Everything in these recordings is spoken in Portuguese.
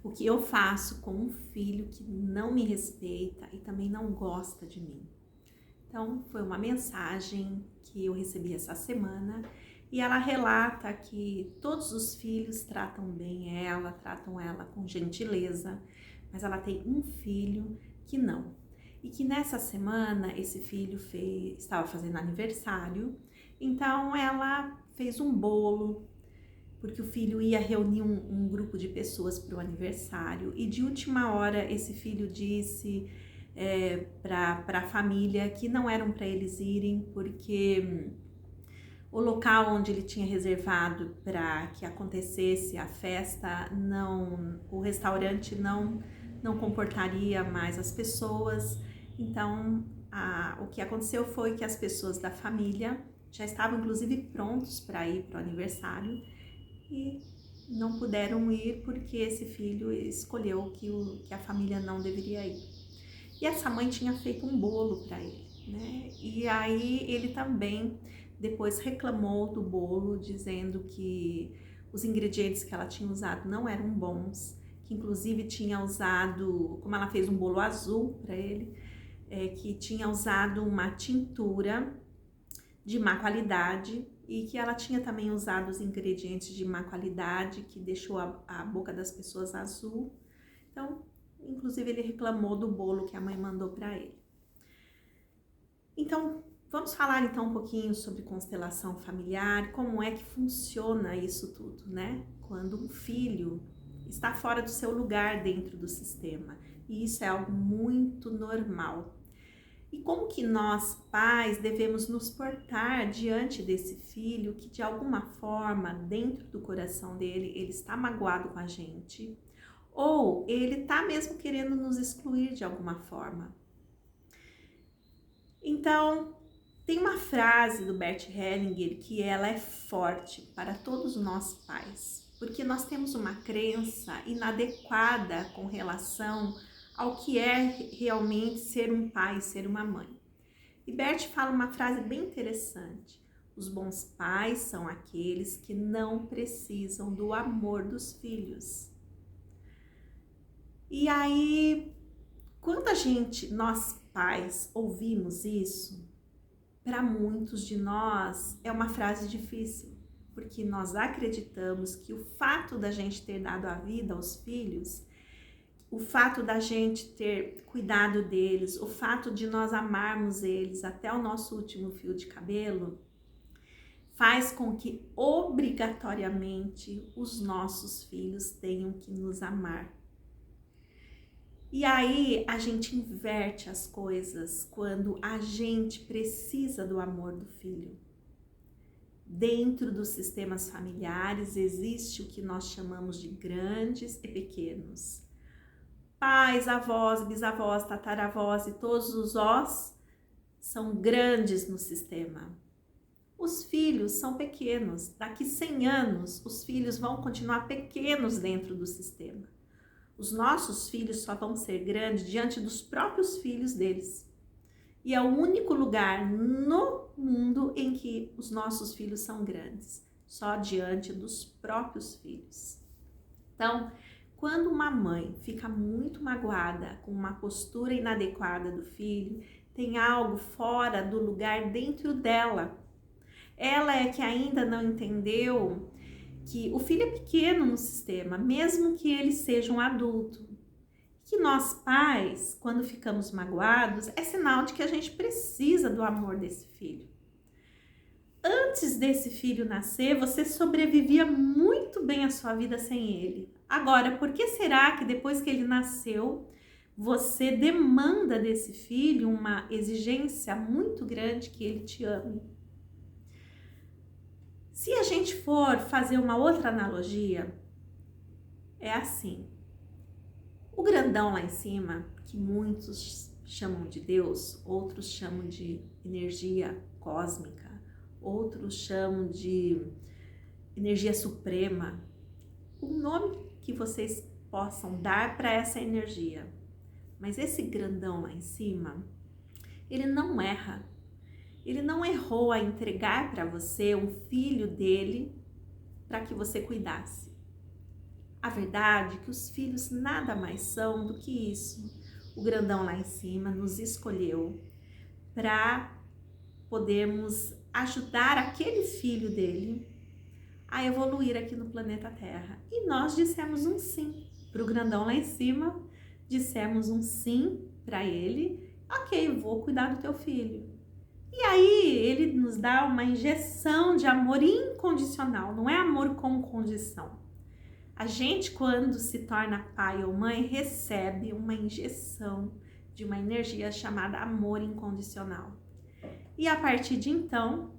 O que eu faço com um filho que não me respeita e também não gosta de mim? Então, foi uma mensagem que eu recebi essa semana e ela relata que todos os filhos tratam bem ela, tratam ela com gentileza, mas ela tem um filho que não. E que nessa semana esse filho estava fazendo aniversário, então ela fez um bolo, porque o filho ia reunir um grupo de pessoas para o aniversário e de última hora esse filho disse para a família que não eram para eles irem porque o local onde ele tinha reservado para que acontecesse a festa, o restaurante não comportaria mais as pessoas. Então, o que aconteceu foi que as pessoas da família já estavam inclusive prontos para ir para o aniversário e não puderam ir porque esse filho escolheu que a família não deveria ir. E essa mãe tinha feito um bolo para ele, né? E aí ele também depois reclamou do bolo, dizendo que os ingredientes que ela tinha usado não eram bons, que inclusive tinha usado, como ela fez um bolo azul para ele, que tinha usado uma tintura de má qualidade e que ela tinha também usado os ingredientes de má qualidade, que deixou a boca das pessoas azul. Então, inclusive ele reclamou do bolo que a mãe mandou para ele. Então, vamos falar então um pouquinho sobre constelação familiar, como é que funciona isso tudo, né? Quando um filho está fora do seu lugar dentro do sistema, e isso é algo muito normal. E como que nós, pais, devemos nos portar diante desse filho que de alguma forma, dentro do coração dele, ele está magoado com a gente, ou ele está mesmo querendo nos excluir de alguma forma. Então, tem uma frase do Bert Hellinger que ela é forte para todos nós pais, porque nós temos uma crença inadequada com relação ao que é realmente ser um pai, ser uma mãe. E Bert fala uma frase bem interessante: os bons pais são aqueles que não precisam do amor dos filhos. E aí, quando nós pais, ouvimos isso, para muitos de nós é uma frase difícil, porque nós acreditamos que o fato da gente ter dado a vida aos filhos, o fato da gente ter cuidado deles, o fato de nós amarmos eles até o nosso último fio de cabelo, faz com que obrigatoriamente os nossos filhos tenham que nos amar. E aí a gente inverte as coisas quando a gente precisa do amor do filho. Dentro dos sistemas familiares existe o que nós chamamos de grandes e pequenos. Pais, avós, bisavós, tataravós e todos os os são grandes no sistema. Os filhos são pequenos. Daqui 100 anos, os filhos vão continuar pequenos dentro do sistema. Os nossos filhos só vão ser grandes diante dos próprios filhos deles. E é o único lugar no mundo em que os nossos filhos são grandes, só diante dos próprios filhos. Então, quando uma mãe fica muito magoada com uma postura inadequada do filho, tem algo fora do lugar dentro dela. Ela é que ainda não entendeu que o filho é pequeno no sistema, mesmo que ele seja um adulto. Que nós pais, quando ficamos magoados, é sinal de que a gente precisa do amor desse filho. Antes desse filho nascer, você sobrevivia muito bem a sua vida sem ele. Agora, por que será que depois que ele nasceu, você demanda desse filho uma exigência muito grande que ele te ame? Se a gente for fazer uma outra analogia, é assim. O grandão lá em cima, que muitos chamam de Deus, outros chamam de energia cósmica, outros chamam de energia suprema, o nome que vocês possam dar para essa energia. Mas esse grandão lá em cima, ele não erra. Ele não errou a entregar para você um filho dele para que você cuidasse. A verdade é que os filhos nada mais são do que isso. O grandão lá em cima nos escolheu para podermos ajudar aquele filho dele a evoluir aqui no planeta Terra. E nós dissemos um sim para o grandão lá em cima, dissemos um sim para ele. Ok, vou cuidar do teu filho. E aí ele nos dá uma injeção de amor incondicional, não é amor com condição. A gente, quando se torna pai ou mãe, recebe uma injeção de uma energia chamada amor incondicional. E a partir de então,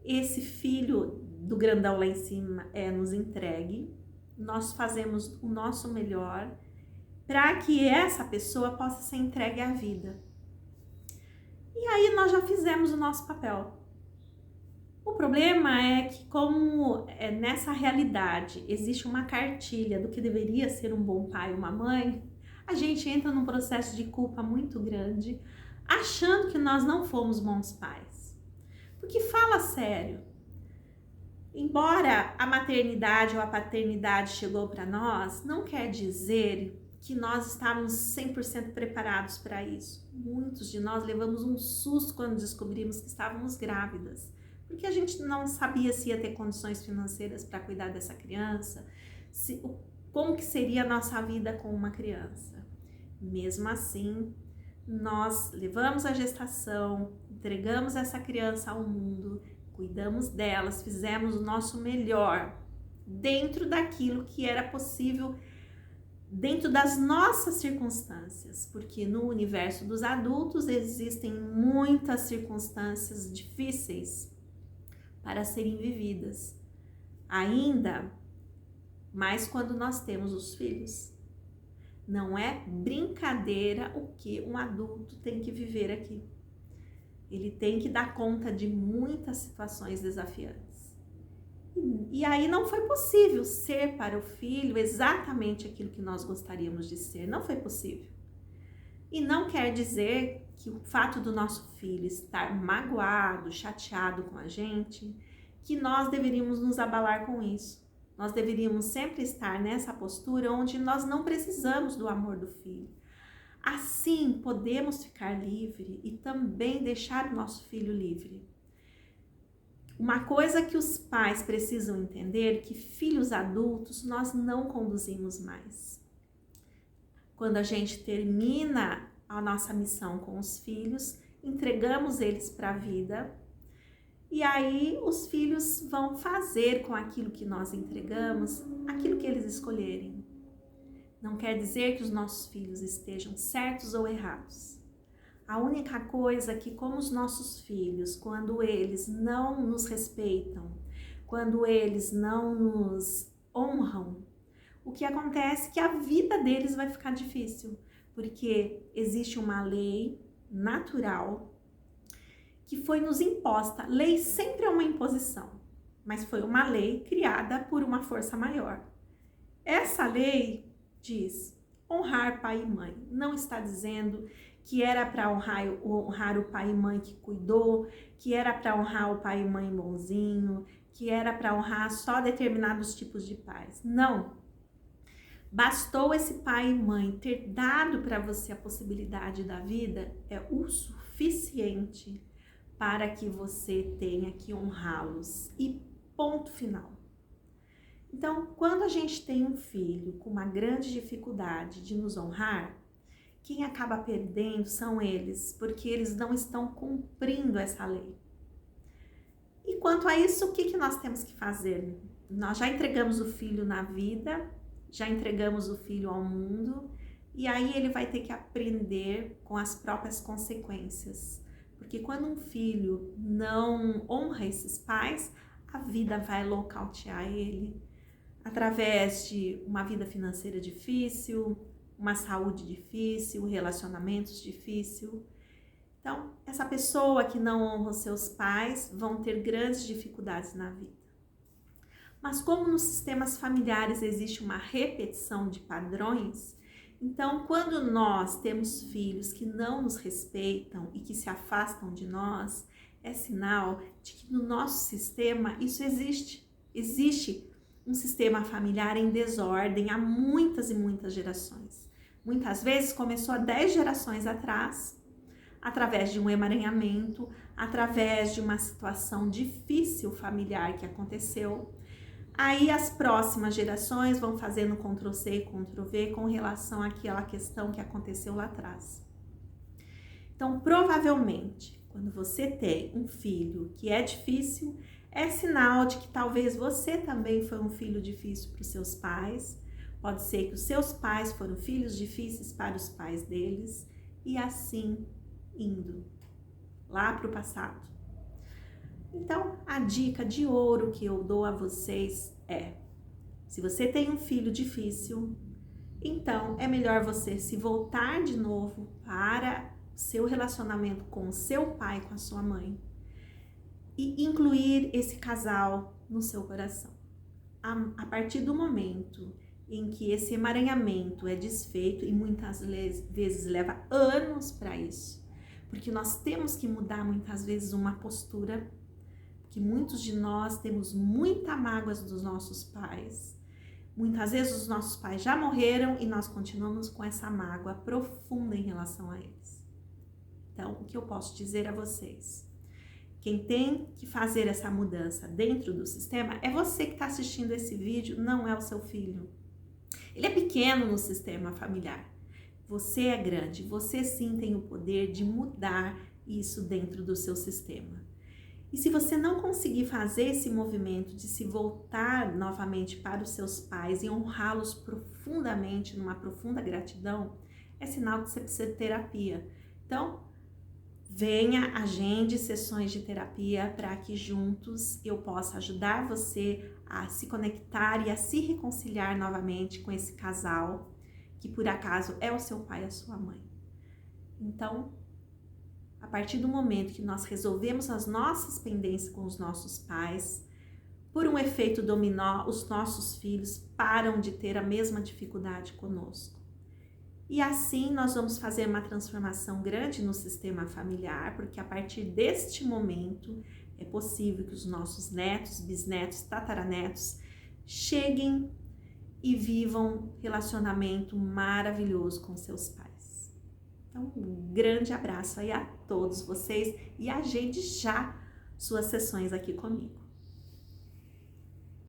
esse filho do grandão lá em cima é nos entregue, nós fazemos o nosso melhor para que essa pessoa possa ser entregue à vida. E aí nós já fizemos o nosso papel. O problema é que como nessa realidade existe uma cartilha do que deveria ser um bom pai ou uma mãe, a gente entra num processo de culpa muito grande, achando que nós não fomos bons pais. Porque fala sério, embora a maternidade ou a paternidade chegou para nós, não quer dizer que nós estávamos 100% preparados para isso. Muitos de nós levamos um susto quando descobrimos que estávamos grávidas, porque a gente não sabia se ia ter condições financeiras para cuidar dessa criança, como que seria a nossa vida com uma criança. Mesmo assim, nós levamos a gestação, entregamos essa criança ao mundo, cuidamos delas, fizemos o nosso melhor dentro daquilo que era possível, dentro das nossas circunstâncias, porque no universo dos adultos existem muitas circunstâncias difíceis para serem vividas, ainda mais quando nós temos os filhos. Não é brincadeira o que um adulto tem que viver aqui. Ele tem que dar conta de muitas situações desafiantes. E aí não foi possível ser para o filho exatamente aquilo que nós gostaríamos de ser. Não foi possível. E não quer dizer que o fato do nosso filho estar magoado, chateado com a gente, que nós deveríamos nos abalar com isso. Nós deveríamos sempre estar nessa postura onde nós não precisamos do amor do filho. Assim, podemos ficar livre e também deixar o nosso filho livre. Uma coisa que os pais precisam entender é que filhos adultos nós não conduzimos mais. Quando a gente termina a nossa missão com os filhos, entregamos eles para a vida e aí os filhos vão fazer com aquilo que nós entregamos, aquilo que eles escolherem. Não quer dizer que os nossos filhos estejam certos ou errados. A única coisa é que, como os nossos filhos, quando eles não nos respeitam, quando eles não nos honram, o que acontece é que a vida deles vai ficar difícil, porque existe uma lei natural que foi nos imposta. Lei sempre é uma imposição, mas foi uma lei criada por uma força maior. Essa lei diz honrar pai e mãe. Não está dizendo que era para honrar o pai e mãe que cuidou, que era para honrar o pai e mãe bonzinho, que era para honrar só determinados tipos de pais. Não. Bastou esse pai e mãe ter dado para você a possibilidade da vida, é o suficiente para que você tenha que honrá-los. E ponto final. Então, quando a gente tem um filho com uma grande dificuldade de nos honrar, quem acaba perdendo são eles, porque eles não estão cumprindo essa lei. E quanto a isso, o que nós temos que fazer? Nós já entregamos o filho na vida, já entregamos o filho ao mundo, e aí ele vai ter que aprender com as próprias consequências. Porque quando um filho não honra esses pais, a vida vai nocautear ele, através de uma vida financeira difícil, uma saúde difícil, relacionamentos difíceis. Então, essa pessoa que não honra os seus pais vão ter grandes dificuldades na vida. Mas como nos sistemas familiares existe uma repetição de padrões, então quando nós temos filhos que não nos respeitam e que se afastam de nós, é sinal de que no nosso sistema isso existe. Existe um sistema familiar em desordem há muitas e muitas gerações. Muitas vezes começou há 10 gerações atrás, através de um emaranhamento, através de uma situação difícil familiar que aconteceu. Aí as próximas gerações vão fazendo Ctrl+C e Ctrl+V com relação àquela questão que aconteceu lá atrás. Então, provavelmente, quando você tem um filho que é difícil, é sinal de que talvez você também foi um filho difícil para os seus pais. Pode ser que os seus pais foram filhos difíceis para os pais deles e assim indo lá para o passado. Então, a dica de ouro que eu dou a vocês é: se você tem um filho difícil, então é melhor você se voltar de novo para o seu relacionamento com o seu pai, com a sua mãe, e incluir esse casal no seu coração. A partir do momento em que esse emaranhamento é desfeito, e muitas vezes leva anos para isso, porque nós temos que mudar muitas vezes uma postura, que muitos de nós temos muita mágoas dos nossos pais. Muitas vezes os nossos pais já morreram e nós continuamos com essa mágoa profunda em relação a eles. Então, o que eu posso dizer a vocês? Quem tem que fazer essa mudança dentro do sistema é você que está assistindo esse vídeo, não é o seu filho. Ele é pequeno no sistema familiar. Você é grande, você sim tem o poder de mudar isso dentro do seu sistema. E se você não conseguir fazer esse movimento de se voltar novamente para os seus pais e honrá-los profundamente, numa profunda gratidão, é sinal que você precisa de terapia. Então, venha, agende sessões de terapia para que juntos eu possa ajudar você a se conectar e a se reconciliar novamente com esse casal, que por acaso é o seu pai e a sua mãe. Então, a partir do momento que nós resolvemos as nossas pendências com os nossos pais, por um efeito dominó, os nossos filhos param de ter a mesma dificuldade conosco. E assim nós vamos fazer uma transformação grande no sistema familiar, porque a partir deste momento é possível que os nossos netos, bisnetos, tataranetos cheguem e vivam um relacionamento maravilhoso com seus pais. Então, um grande abraço aí a todos vocês e agende já suas sessões aqui comigo.